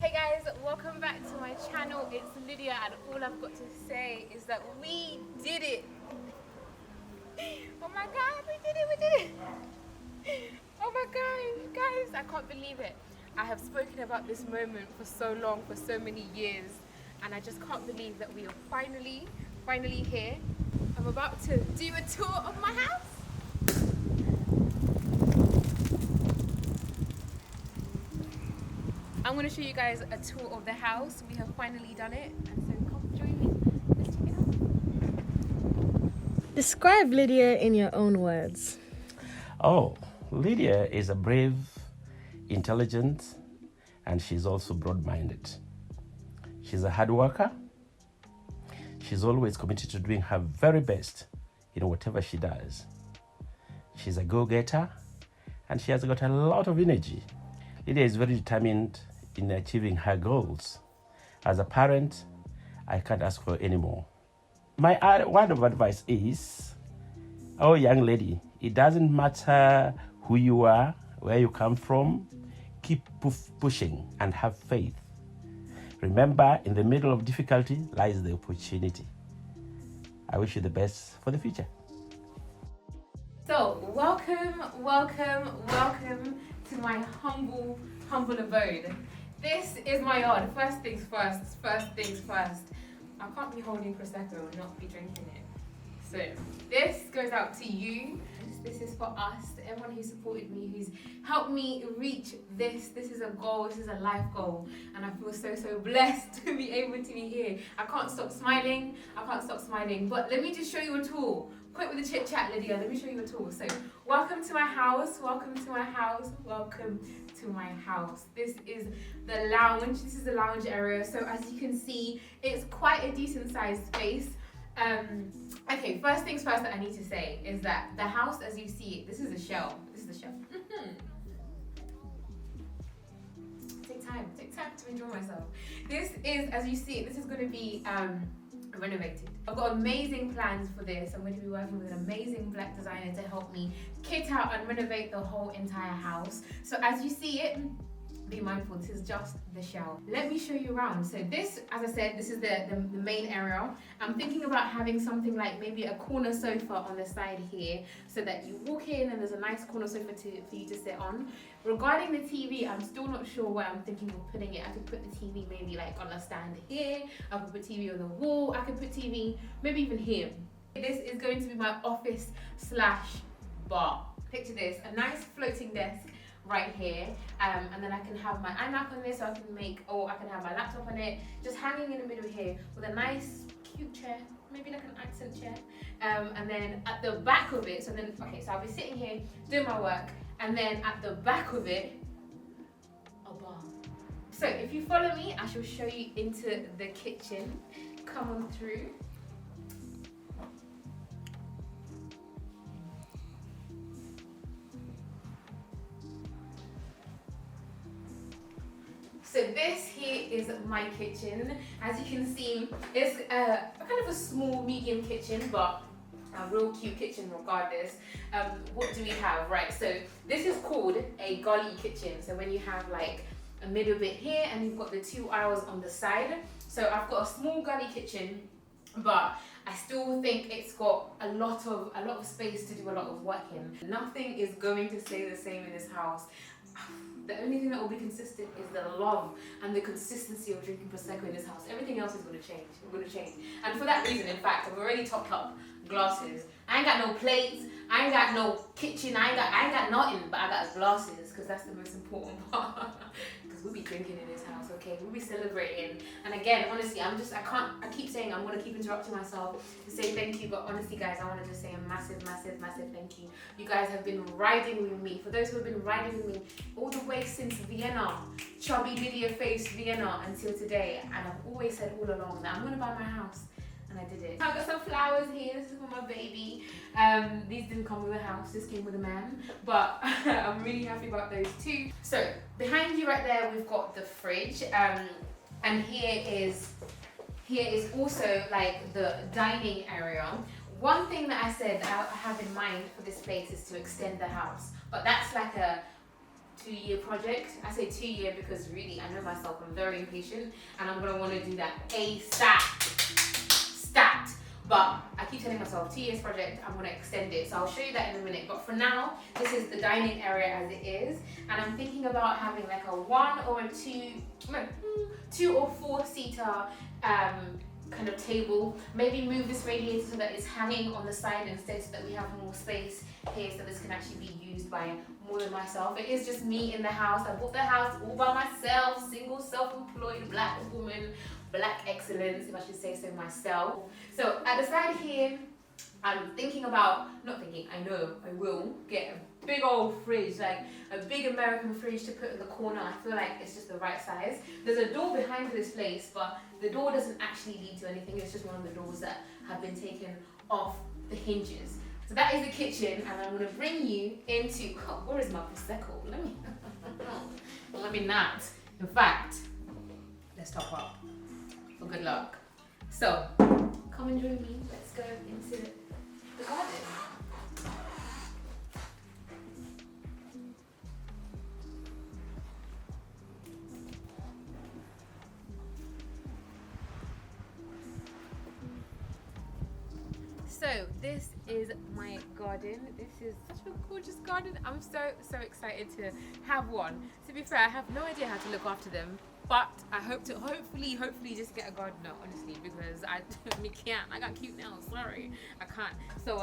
Hey guys, welcome back to my channel. It's Lydia and all I've got to say is that we did it. Oh my god, we did it. Oh my god, guys, I can't believe it. I have spoken about this moment for so long, for so many years, and I just can't believe that we are finally here. I'm about to do a tour of my house. I'm going to show you guys a tour of the house. We have finally done it, and so come join me. Let's check it out. Describe Lydia in your own words. Oh, Lydia is a brave, intelligent, and she's also broad-minded. She's a hard worker. She's always committed to doing her very best in whatever she does. She's a go-getter, and she has got a lot of energy. Lydia is very determined in achieving her goals. As a parent, I can't ask for any more. My word of advice is, oh young lady, it doesn't matter who you are, where you come from, keep pushing and have faith. Remember, in the middle of difficulty lies the opportunity. I wish you the best for the future. So, welcome to my humble abode. This is my yard. First things first. I can't be holding Prosecco and not be drinking it. So, this goes out to you. This is for us, everyone who supported me, who's helped me reach this. This is a goal, this is a life goal. And I feel so blessed to be able to be here. I can't stop smiling. But let me just show you a tour. Quit with the chit chat, Lydia. Let me show you a tour. So, welcome to my house. This is the lounge. This is the lounge area. So, as you can see, it's quite a decent sized space. Okay, first things first that I need to say is that the house, as you see it, this is the shell. Take time to enjoy myself. This is, as you see it, this is going to be renovated. I've got amazing plans for this. I'm going to be working with an amazing black designer to help me kit out and renovate the whole entire house. So as you see it, be mindful, this is just the shell. Let me show you around. So this, as I said, this is the main area. I'm thinking about having something like maybe a corner sofa on the side here, so that you walk in and there's a nice corner sofa for you to sit on. Regarding the TV, I'm still not sure where I'm thinking of putting it. I could put the TV maybe like on a stand here. I could put TV on the wall. I could put TV maybe even here. This is going to be my office / bar. Picture this, a nice floating desk right here, and then I can have my iMac on this, so I can have my laptop on it, just hanging in the middle here with a nice cute chair, maybe like an accent chair, and then at the back of it, so I'll be sitting here doing my work, and then at the back of it, a bar. So if you follow me, I shall show you into the kitchen. Come on through. So this here is my kitchen. As you can see, it's a kind of a small, medium kitchen, but a real cute kitchen regardless. What do we have? Right, so this is called a gully kitchen. So when you have like a middle bit here and you've got the 2 aisles on the side. So I've got a small gully kitchen, but I still think it's got a lot of space to do a lot of work in. Nothing is going to stay the same in this house. The only thing that will be consistent is the love and the consistency of drinking Prosecco in this house. Everything else is going to change. And for that reason, in fact, I've already topped up glasses. I ain't got no plates. I ain't got no kitchen. I ain't got nothing, but I got glasses, because that's the most important part. Because we'll be drinking in this house, okay? We'll be celebrating. And again, honestly, I keep saying I'm going to keep interrupting myself to say thank you, but honestly, guys, I want to just say a massive thank you. You guys have been riding with me. For those who have been riding with me all the way since Vienna, chubby Lydia face Vienna, until today, and I've always said all along that I'm going to buy my house. And I did it. I've got some flowers here. This is for my baby. These didn't come with a house. This came with a man. But I'm really happy about those too. So behind you right there, we've got the fridge. And here is also like the dining area. One thing that I said that I have in mind for this place is to extend the house. But that's like a 2-year project. I say 2-year because really I know myself, I'm very impatient and I'm gonna want to do that stat. But I keep telling myself 2 years project, I'm gonna extend it. So I'll show you that in a minute. But for now, this is the dining area as it is. And I'm thinking about having like a 1 or a 2 or 4 seater kind of table. Maybe move this radiator so that it's hanging on the side instead, so that we have more space here, so this can actually be used by more than myself. It is just me in the house. I bought the house all by myself, single, self-employed black woman, black excellence, if I should say so myself. So at the side here, I'm thinking about, not thinking, I know I will get a big old fridge, like a big American fridge to put in the corner. I feel like it's just the right size. There's a door behind this place, but the door doesn't actually lead to anything. It's just one of the doors that have been taken off the hinges. So that is the kitchen, and I'm gonna bring you into, oh, where is my Prosecco? Let me not. In fact, let's top up for good luck. So, come and join me. Let's go into the garden. So this is my garden. This is such a gorgeous garden. I'm so excited to have one. To be fair, I have no idea how to look after them, but I hope to hopefully just get a gardener, honestly, because I can't. I got cute nails. Sorry, I can't. So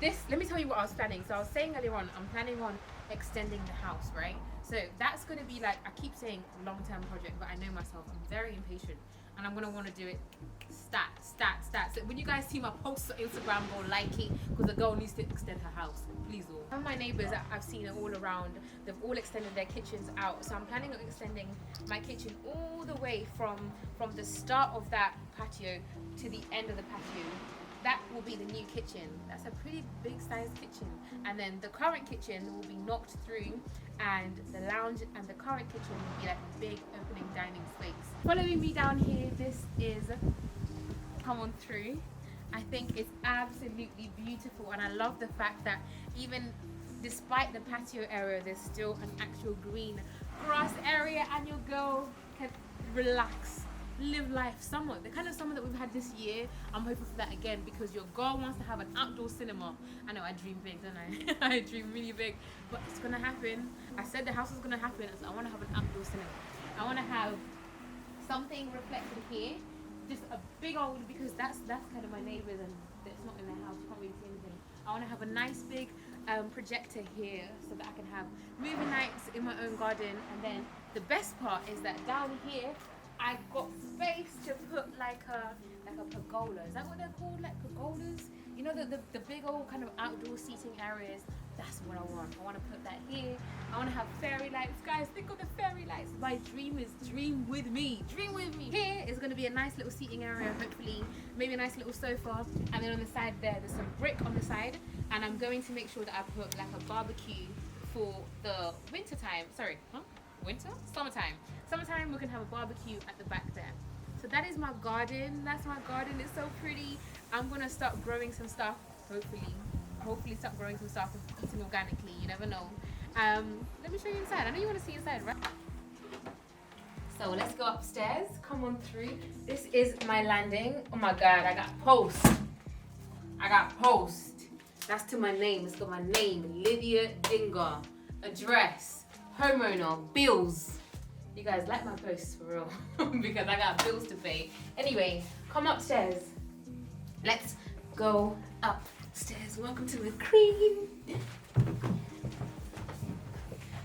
let me tell you what I was planning. So I was saying earlier on, I'm planning on extending the house, right? So that's going to be like, I keep saying long-term project, but I know myself, I'm very impatient, and I'm going to want to do it stat. So when you guys see my posts on Instagram, go like it, because the girl needs to extend her house, please all. Some of my neighbours that I've seen are all around, they've all extended their kitchens out. So I'm planning on extending my kitchen all the way from the start of that patio to the end of the patio. That will be the new kitchen. That's a pretty big sized kitchen. And then the current kitchen will be knocked through, and the lounge and the current kitchen will be like a big opening dining space. Following me down here, this is, come on through. I think it's absolutely beautiful, and I love the fact that even despite the patio area, there's still an actual green grass area, and your girl can relax, live life somewhat. The kind of summer that we've had this year, I'm hoping for that again, because your girl wants to have an outdoor cinema. I know I dream big, don't I? I dream really big, but it's gonna happen. I said the house is gonna happen, so I want to have an outdoor cinema. I want to have something reflected here, just a big old, because that's kind of my neighbours, and it's not in their house, you can't really see anything. I want to have a nice big projector here, so that I can have movie nights in my own garden. And then the best part is that down here I've got space to put like a pergola. Is that what they're called? Like pergolas? You know, the big old kind of outdoor seating areas. That's what I want. I want to put that here. I want to have fairy lights. Guys, think of the fairy lights. My dream is dream with me. Dream with me. Here is going to be a nice little seating area, hopefully. Maybe a nice little sofa. And then on the side there's some brick on the side. And I'm going to make sure that I put like a barbecue for the winter time. Sorry, huh? Winter? Summertime. Summertime, we can have a barbecue at the back there. So that is my garden. That's my garden. It's so pretty. I'm going to start growing some stuff, hopefully start growing some stuff and eating organically. You never know. Let me show you inside. I know you want to see inside, right? So let's go upstairs. Come on through. This is my landing. Oh my God, I got post. That's to my name. It's got my name, Lydia Dinga. Address, homeowner, bills. You guys like my posts for real, because I got bills to pay. Anyway, come upstairs. Let's go upstairs. Welcome to the queen.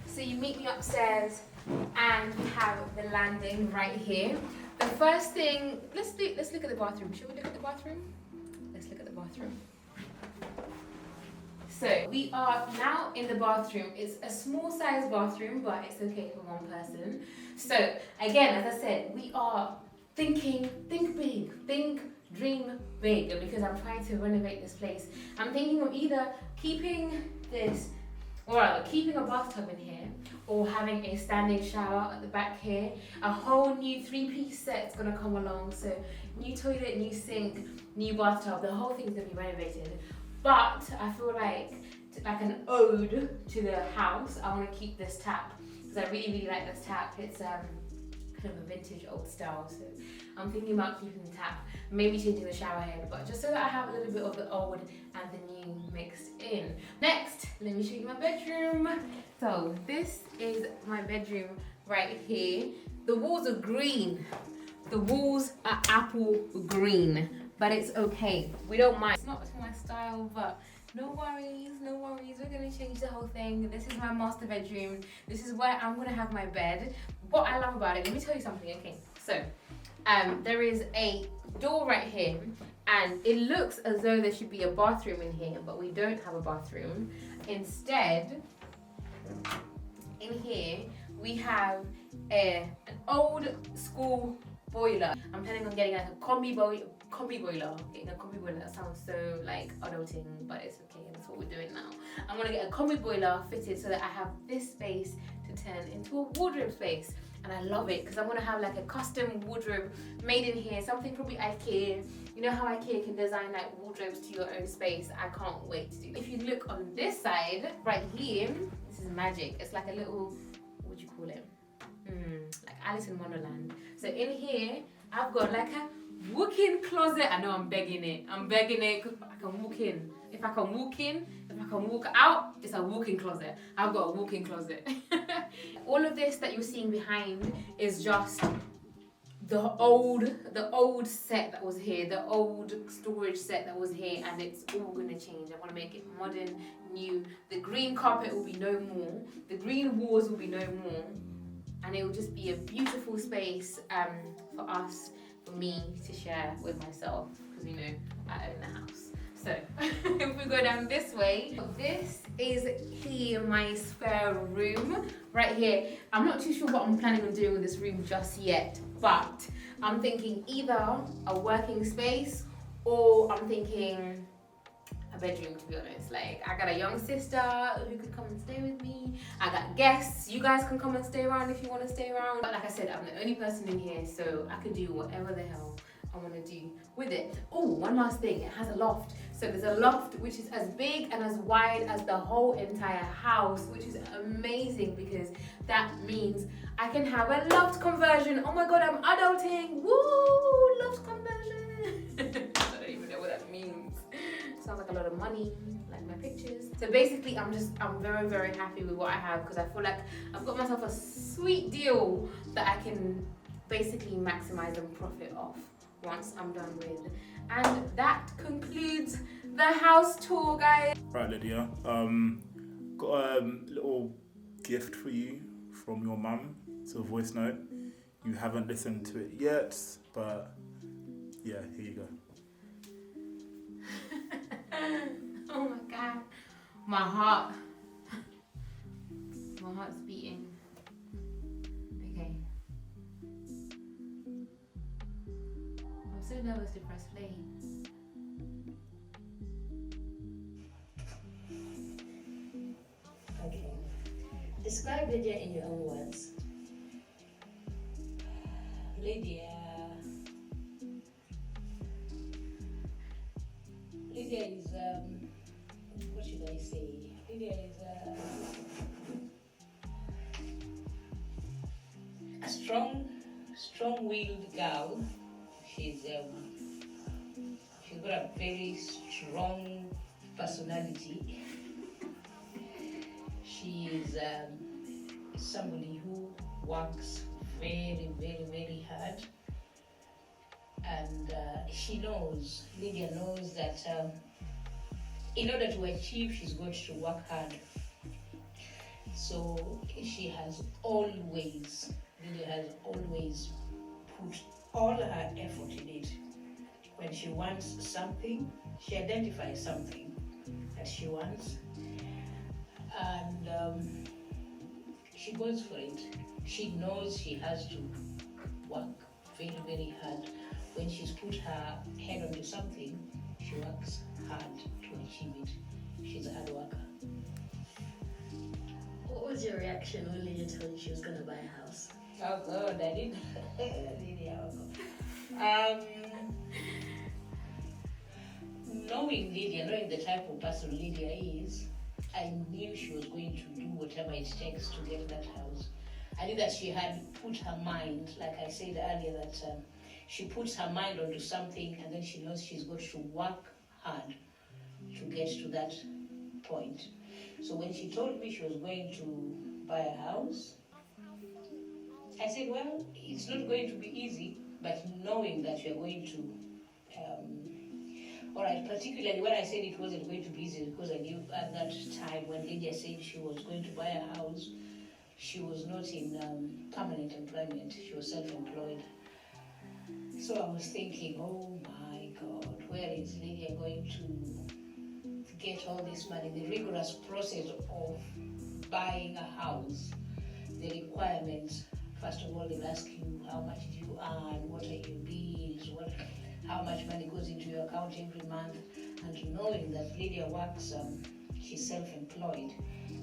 So you meet me upstairs, and we have the landing right here. The first thing, let's look at the bathroom. Should we look at the bathroom? Let's look at the bathroom. So we are now in the bathroom. It's a small size bathroom, but it's okay for one person. So again, as I said, we are think big, dream big, because I'm trying to renovate this place. I'm thinking of either keeping a bathtub in here, or having a standing shower at the back here. A whole new 3-piece set's gonna come along. So new toilet, new sink, new bathtub. The whole thing's gonna be renovated. But I feel like like an ode to the house, I want to keep this tap because I really, really like this tap. It's kind of a vintage old style, so I'm thinking about keeping the tap, maybe changing the shower head, but just so that I have a little bit of the old and the new mixed in. Next, let me show you my bedroom. So this is my bedroom right here. The walls are green. The walls are apple green, but it's okay. We don't mind. It's not my style, but no worries, no worries. We're gonna change the whole thing. This is my master bedroom. This is where I'm gonna have my bed. What I love about it, let me tell you something, okay? So, there is a door right here, and it looks as though there should be a bathroom in here, but we don't have a bathroom. Instead, in here, we have an old school boiler. I'm planning on getting like a combi boiler. Getting a combi boiler, that sounds so like adulting, but it's okay, that's what we're doing now. I'm gonna get a combi boiler fitted so that I have this space to turn into a wardrobe space. And I love it because I'm gonna have like a custom wardrobe made in here, something probably IKEA. You know how IKEA can design like wardrobes to your own space? I can't wait to do that. If you look on this side, right here, this is magic. It's like a little, what do you call it? Like Alice in Wonderland. So in here, I've got like a walk-in closet. I know I'm begging it. I'm begging it because I can walk in. If I can walk in, if I can walk out, it's a walk-in closet. I've got a walk-in closet. All of this that you're seeing behind is just the old set that was here, the old storage set that was here, and it's all gonna change. I want to make it modern, new. The green carpet will be no more. The green walls will be no more, and it will just be a beautiful space for us, for me to share with myself, because you know I own the house. So if we go down this way, this is here my spare room right here. I'm not too sure what I'm planning on doing with this room just yet, but I'm thinking either a working space or I'm thinking a bedroom, to be honest. Like, I got a young sister who could come and stay with me. I got guests. You guys can come and stay around if you want to stay around. But like I said, I'm the only person in here, so I can do whatever the hell I want to do with it. Oh, one last thing, it has a loft. So there's a loft which is as big and as wide as the whole entire house, which is amazing because that means I can have a loft conversion. Oh my god, I'm adulting. Woo, loft conversion. I don't even know what that means. Sounds like a lot of money, like my pictures. So basically I'm very, very happy with what I have because I feel like I've got myself a sweet deal that I can basically maximize and profit off once I'm done with. And that concludes the house tour, guys. Right, Lydia, got a little gift for you from your mum. It's a voice note. You haven't listened to it yet, but yeah, here you go. Oh my god, my heart's beating. Okay, I'm so nervous to press play. Okay, describe Lydia in your own words. Lydia is what should I say? Lydia is a strong-willed girl. She's got a very strong personality. She is somebody who works very, very, very hard. And Lydia knows that in order to achieve, she's going to work hard. So Lydia has always put all her effort in it. When she wants something, she identifies something that she wants, and she goes for it. She knows she has to work very, very hard. When she's put her head onto something, she works hard to achieve it. She's a hard worker. What was your reaction when Lydia told you she was going to buy a house? Oh God, I didn't. Knowing Lydia, knowing the type of person Lydia is, I knew she was going to do whatever it takes to get that house. I knew that she had put her mind, like I said earlier, that she puts her mind onto something and then she knows she's got to work hard to get to that point. So when she told me she was going to buy a house, I said, well, it's not going to be easy, but knowing that you're going to, all right, particularly when I said it wasn't going to be easy, because I knew at that time when Lydia said she was going to buy a house, she was not in permanent employment, she was self-employed. So I was thinking, oh my God, where is Lydia going to get all this money? The rigorous process of buying a house, the requirements. First of all, they'll ask you how much do you earn, what are your bills, how much money goes into your account every month. And knowing that Lydia works, she's self-employed,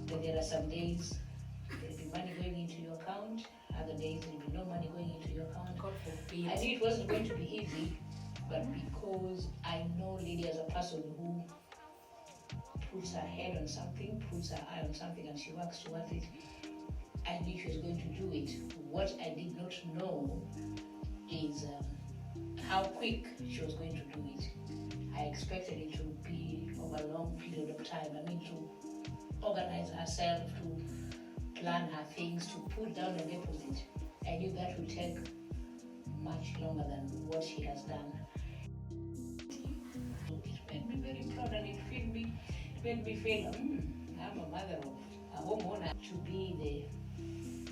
that there are some days there'll be money going into your account, other days there'll be no money going into your account. God forbid. I knew it wasn't going to be easy, but because I know Lydia as a person who puts her head on something, puts her eye on something, and she works towards it, I knew she was going to do it. What I did not know is how quick she was going to do it. I expected it to be over a long period of time. I mean, to organize herself, to plan her things, to put down a deposit. I knew that would take much longer than what she has done. It made me very proud, and it made me feel, I'm a mother of a homeowner. To be the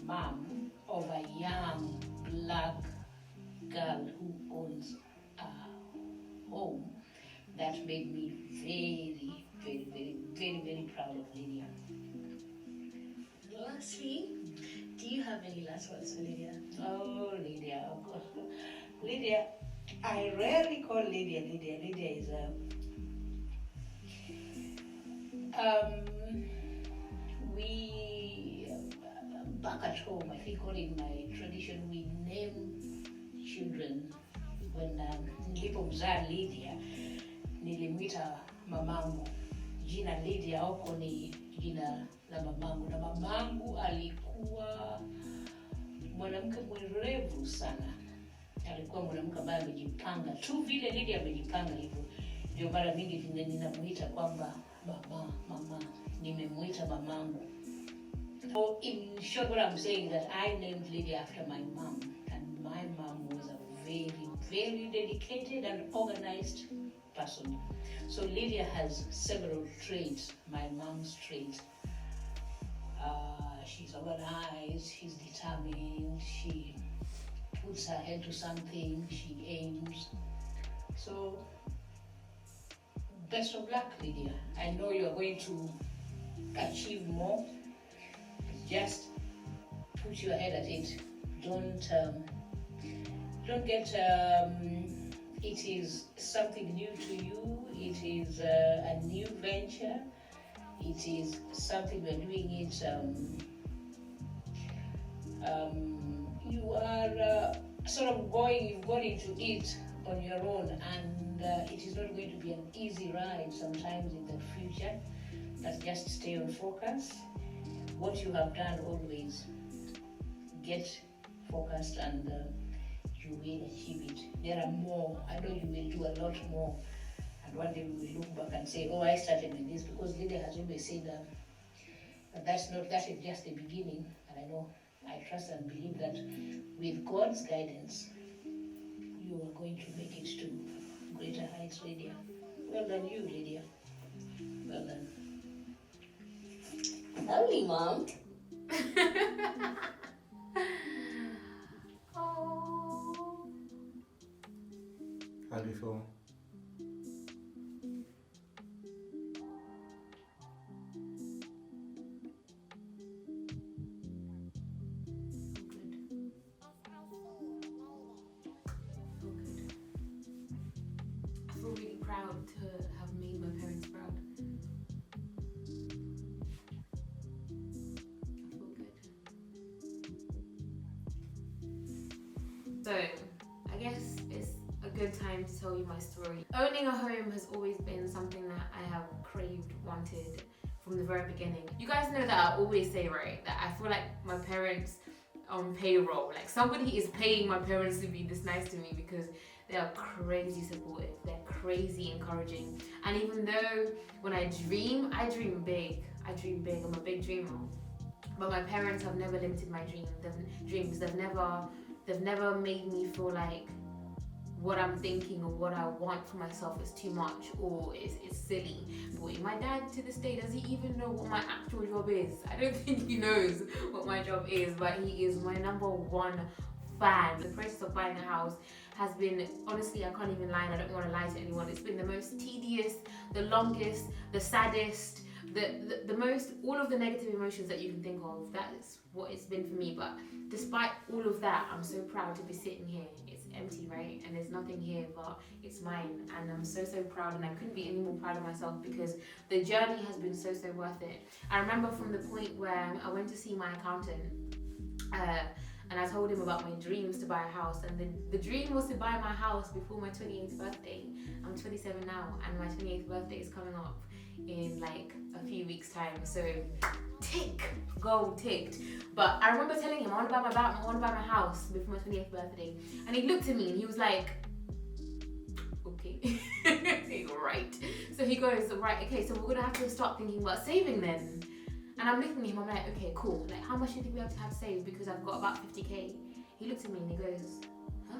mom of a young black girl who owns a home, that made me very, very, very, very, very proud of Lydia. Lastly, do you have any last words for Lydia? Oh, Lydia, of course. Lydia, I rarely call Lydia Lydia. Lydia is we back at home, I think, or in my tradition, we name children. When nilipomzaa Lydia, nilimwita mamangu. Jina Lydia huko ni jina la mamangu, na mamangu alikuwa mwanamke mwerevu sana. Alikuwa mwanamke ambaye amejipanga tu vile Lydia amejipanga hivyo. Ndio mara mingi ninamuita kwamba mama, nimemuita mamangu. So in short, what I'm saying is that I named Lydia after my mom, and my mom was a very, very dedicated and organized person. So Lydia has several traits, my mom's traits. She's organized, she's determined, she puts her head to something, she aims. So, best of luck, Lydia. I know you're going to achieve more. Just put your head at it. Don't get, it is something new to you. It is a new venture. It is something we're doing it, you are sort of you've gone into it on your own, and it is not going to be an easy ride sometimes in the future, but just stay on focus. What you have done, always get focused, and you will achieve it. There are more. I know you will do a lot more, and one day we will look back and say, oh, I started with this, because Lydia has always said that that is just the beginning. And I know, I trust and believe that with God's guidance, you are going to make it to greater heights, Lydia. Well done, you, Lydia. Well done. Lovely, Mom. Oh. How do you feel? I feel really proud to have made my parents proud. I feel good. So, I guess it's a good time to tell you my story. Owning a home has always been something that I have craved, wanted from the very beginning. You guys know that I always say, right, that I feel like my parents on payroll, like somebody is paying my parents to be this nice to me, because they are crazy supportive, they're crazy encouraging. And even though when I dream big, I'm a big dreamer. But my parents have never limited my dreams. They've never made me feel like what I'm thinking or what I want for myself is too much or it's silly. Boy, my dad to this day, does he even know what my actual job is? I don't think he knows what my job is, but he is my number one fan. The process of buying a house has been, honestly, I can't even lie, and I don't want to lie to anyone. It's been the most tedious, the longest, the saddest, the most, all of the negative emotions that you can think of. That is what it's been for me. But despite all of that, I'm so proud to be sitting here. It's empty, right? And there's nothing here, but it's mine. And I'm so proud, and I couldn't be any more proud of myself, because the journey has been so worth it. I remember from the point where I went to see my accountant, and I told him about my dreams to buy a house, and the dream was to buy my house before my 28th birthday. I'm 27 now, and my 28th birthday is coming up in like a few weeks time, so goal ticked. But I remember telling him I want to buy my house before my 28th birthday, and he looked at me and he was like, okay. Right. So he goes, right, okay, so we're gonna have to start thinking about saving then. And I'm looking at him, I'm like, okay, cool, like how much do you think we have to save, because I've got about 50k. He looked at me and he goes, huh,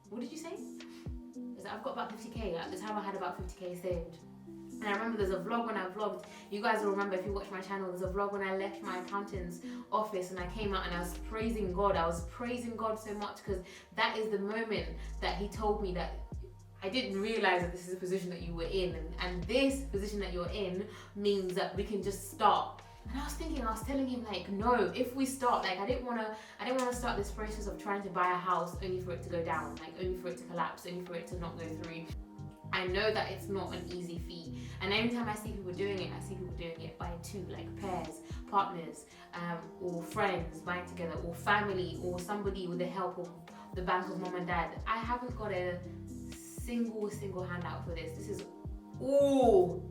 what did you say? I said, I've got about 50k. At the time I had about 50k saved. And I remember there's a vlog when I vlogged, you guys will remember if you watch my channel, there's a vlog when I left my accountant's office and I came out and I was praising God. I was praising God so much, because that is the moment that he told me that I didn't realize that this is a position that you were in, and this position that you're in means that we can just start. And I was telling him, like, no, if we start, like, I didn't want to start this process of trying to buy a house only for it to go down, like only for it to collapse, only for it to not go through. I know that it's not an easy feat, and anytime I see people doing it, I see people doing it by two, like pairs, partners, or friends buying together, or family, or somebody with the help of the bank of mom and dad. I haven't got a single handout for this. This is all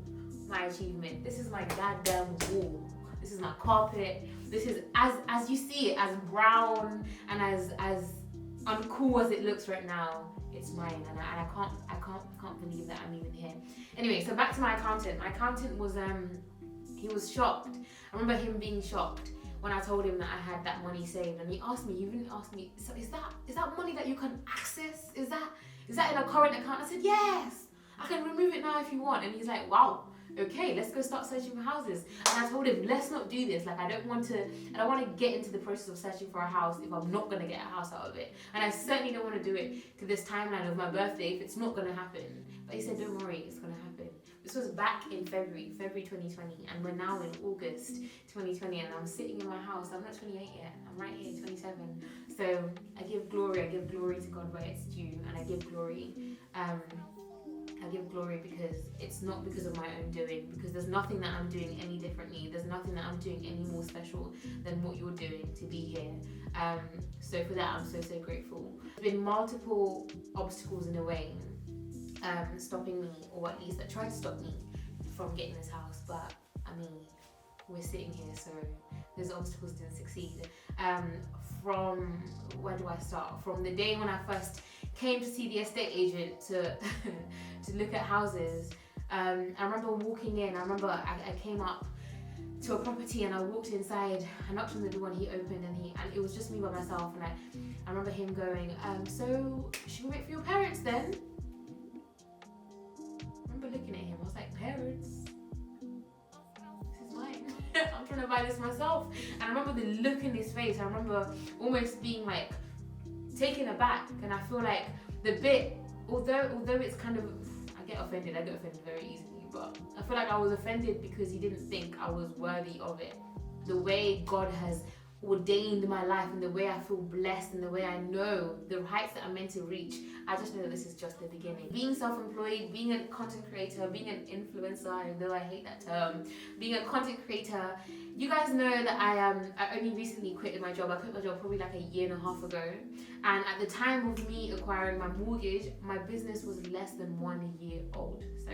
my achievement. This is my goddamn wall. This is my carpet. This is as you see it, as brown and as uncool as it looks right now. It's mine, and I can't believe that I'm even here. Anyway, so back to my accountant. My accountant was he was shocked. I remember him being shocked when I told him that I had that money saved, and he asked me, so is that money that you can access? Is that in a current account? I said, yes, I can remove it now if you want. And he's like, wow, okay, let's go start searching for houses. And I told him, let's not do this. Like, I don't want to get into the process of searching for a house if I'm not gonna get a house out of it. And I certainly don't want to do it to this timeline of my birthday if it's not gonna happen. But he said, don't worry, it's gonna happen. This was back in February 2020, and we're now in August 2020, and I'm sitting in my house. I'm not 28 yet, I'm right here, 27. So I give glory to God where it's due, and I give glory because it's not because of my own doing, because there's nothing that I'm doing any differently. There's nothing that I'm doing any more special than what you're doing to be here. So for that, I'm so grateful. There's been multiple obstacles in a way, stopping me, or at least that tried to stop me from getting this house. But I mean, we're sitting here, so those obstacles didn't succeed. From where do I start? From the day when I first came to see the estate agent to look at houses. I remember walking in. I remember I came up to a property and I walked inside. I knocked on the door and he opened, and it was just me by myself. And I remember him going, so should we wait for your parents then? I remember looking at him. I was like, parents? This is mine. I'm trying to buy this myself. And I remember the look in his face. I remember almost being like taken aback, and I feel like the bit, although it's kind of, I get offended very easily, but I feel like I was offended because he didn't think I was worthy of it. The way God has ordained my life, and the way I feel blessed, and the way I know the heights that I'm meant to reach, I just know that this is just the beginning. Being self-employed, being a content creator, being an influencer, though I hate that term, being a content creator, you guys know that I only recently quit my job. I quit my job probably like a year and a half ago, and at the time of me acquiring my mortgage, my business was less than 1 year old. So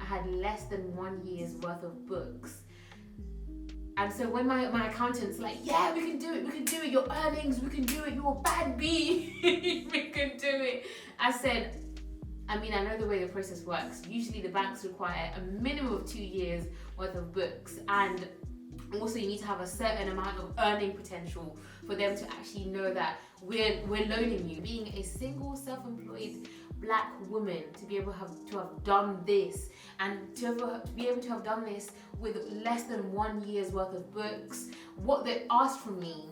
I had less than 1 year's worth of books. And so when my accountant's like, yeah, we can do it, your earnings, we can do it, you're a bad bee, we can do it. I said, I mean, I know the way the process works. Usually the banks require a minimum of 2 years worth of books, and also you need to have a certain amount of earning potential for them to actually know that we're loaning you. Being a single self-employed black woman, to be able to have done this, and to be able to have done this with less than 1 year's worth of books, what they asked from me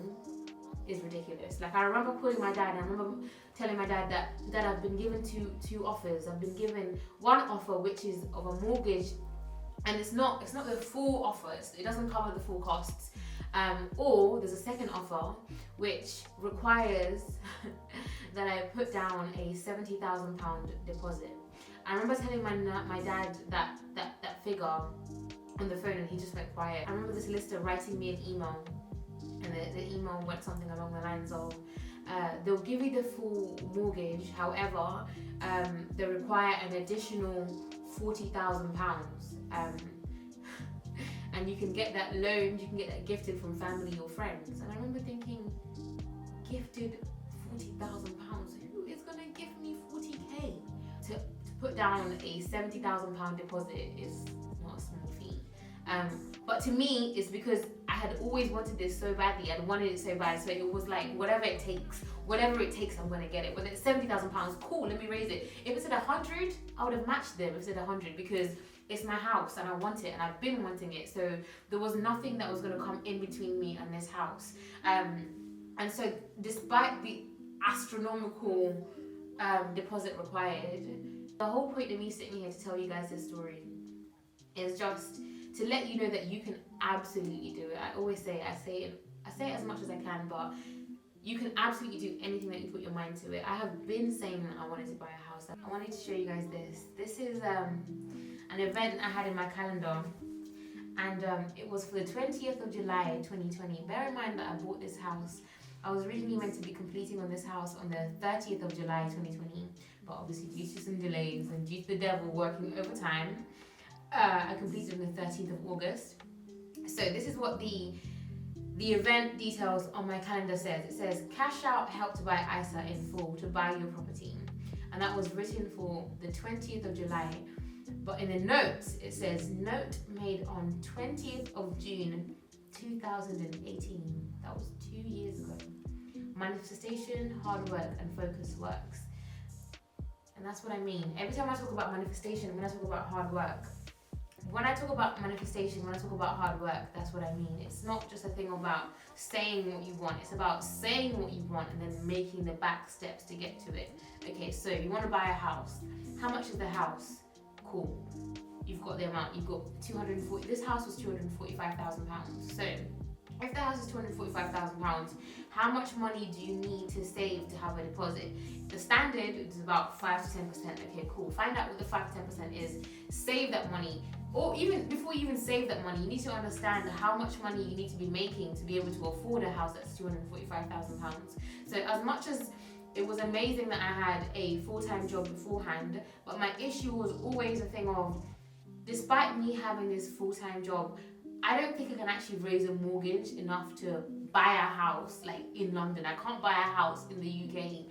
is ridiculous. Like, I remember calling my dad, and I remember telling my dad that I've been given two offers. I've been given one offer which is of a mortgage, and it's not the full offer. It doesn't cover the full costs. Or there's a second offer which requires that I put down a £70,000 deposit. I remember telling my dad that figure on the phone, and he just went quiet. I remember the solicitor writing me an email, and the email went something along the lines of, they'll give you the full mortgage, however, they require an additional £40,000. And you can get that loaned, you can get that gifted from family or friends. And I remember thinking, gifted £40,000? Who is gonna give me 40k? To put down a £70,000 deposit is not a small feat. But to me, it's because I had always wanted this so badly. I'd wanted it so bad. So it was like, whatever it takes, I'm gonna get it. Whether it's £70,000, cool, let me raise it. If it said 100, I would have matched them if it said 100, because it's my house and I want it and I've been wanting it. So there was nothing that was gonna come in between me and this house. And so despite the astronomical deposit required, the whole point of me sitting here to tell you guys this story is just to let you know that you can absolutely do it. I always say, I say it as much as I can, but you can absolutely do anything that you put your mind to it. I have been saying that I wanted to buy a house. I wanted to show you guys this. This is an event I had in my calendar, and it was for the 20th of July 2020. Bear in mind that I bought this house. I was originally meant to be completing on this house on the 30th of July 2020, but obviously due to some delays and due to the devil working overtime, I completed on the 13th of August. So this is what the event details on my calendar says. It says, cash out help to buy ISA in full to buy your property. And that was written for the 20th of July. But in the notes, it says, note made on 20th of June 2018. That was 2 years ago. Manifestation, hard work, and focus works. And that's what I mean. Every time I talk about manifestation, when I talk about hard work, when I talk about manifestation, when I talk about hard work, that's what I mean. It's not just a thing about saying what you want. It's about saying what you want and then making the back steps to get to it. Okay, so you want to buy a house. How much is the house? Cool. You've got the amount. You've got 240. This house was £245,000. So if the house is £245,000, how much money do you need to save to have a deposit? The standard is about 5 to 10%. Okay, cool. Find out what the 5 to 10% is. Save that money. Or even before you even save that money, you need to understand how much money you need to be making to be able to afford a house that's £245,000. So as much as it was amazing that I had a full-time job beforehand, but my issue was always a thing of, despite me having this full-time job, I don't think I can actually raise a mortgage enough to buy a house like in London. I can't buy a house in the UK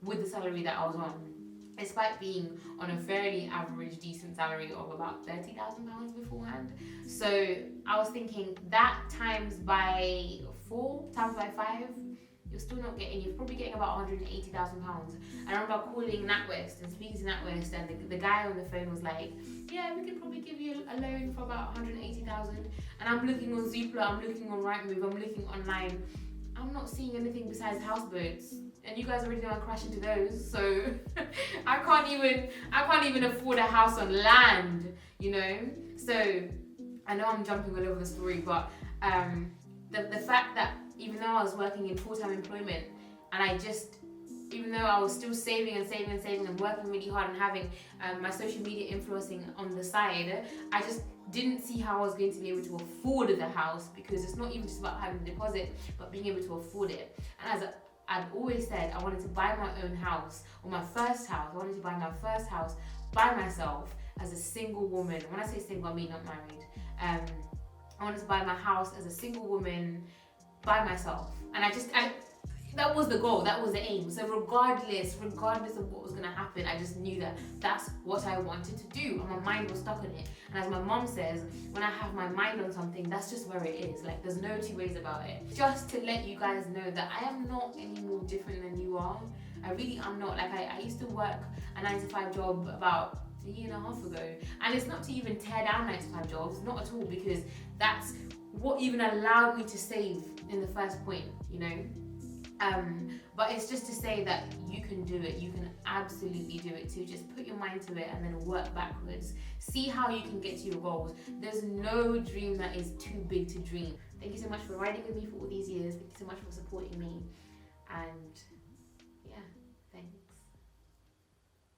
with the salary that I was on, despite being on a fairly average decent salary of about £30,000 beforehand. So I was thinking that times by 4, times by 5, you're still not getting, you're probably getting about £180,000. I remember calling NatWest and speaking to NatWest, and the guy on the phone was like, yeah, we can probably give you a loan for about £180,000. And I'm looking on Zoopla, I'm looking on Rightmove, I'm looking online. I'm not seeing anything besides houseboats. And you guys already know I crash into those, so I can't even afford a house on land, you know? So I know I'm jumping all over the story, but the fact that even though I was working in full-time employment, and even though I was still saving and working really hard and having my social media influencing on the side, I just didn't see how I was going to be able to afford the house, because it's not even just about having the deposit, but being able to afford it. And as I've always said, I wanted to buy my own house, or my first house. I wanted to buy my first house by myself as a single woman. When I say single, I mean not married. I wanted to buy my house as a single woman by myself. And that was the goal, that was the aim. So regardless of what was gonna happen, I just knew that that's what I wanted to do, and my mind was stuck on it. And as my mom says, when I have my mind on something, that's just where it is. Like, there's no two ways about it. Just to let you guys know that I am not any more different than you are. I really am not. Like, I used to work a 9-to-5 job about a year and a half ago, and it's not to even tear down 9-to-5 jobs, not at all, because that's what even allowed me to save in the first point, you know. But it's just to say that you can do it. You can absolutely do it too. Just put your mind to it and then work backwards. See how you can get to your goals. There's no dream that is too big to dream. Thank you so much for riding with me for all these years. Thank you so much for supporting me, and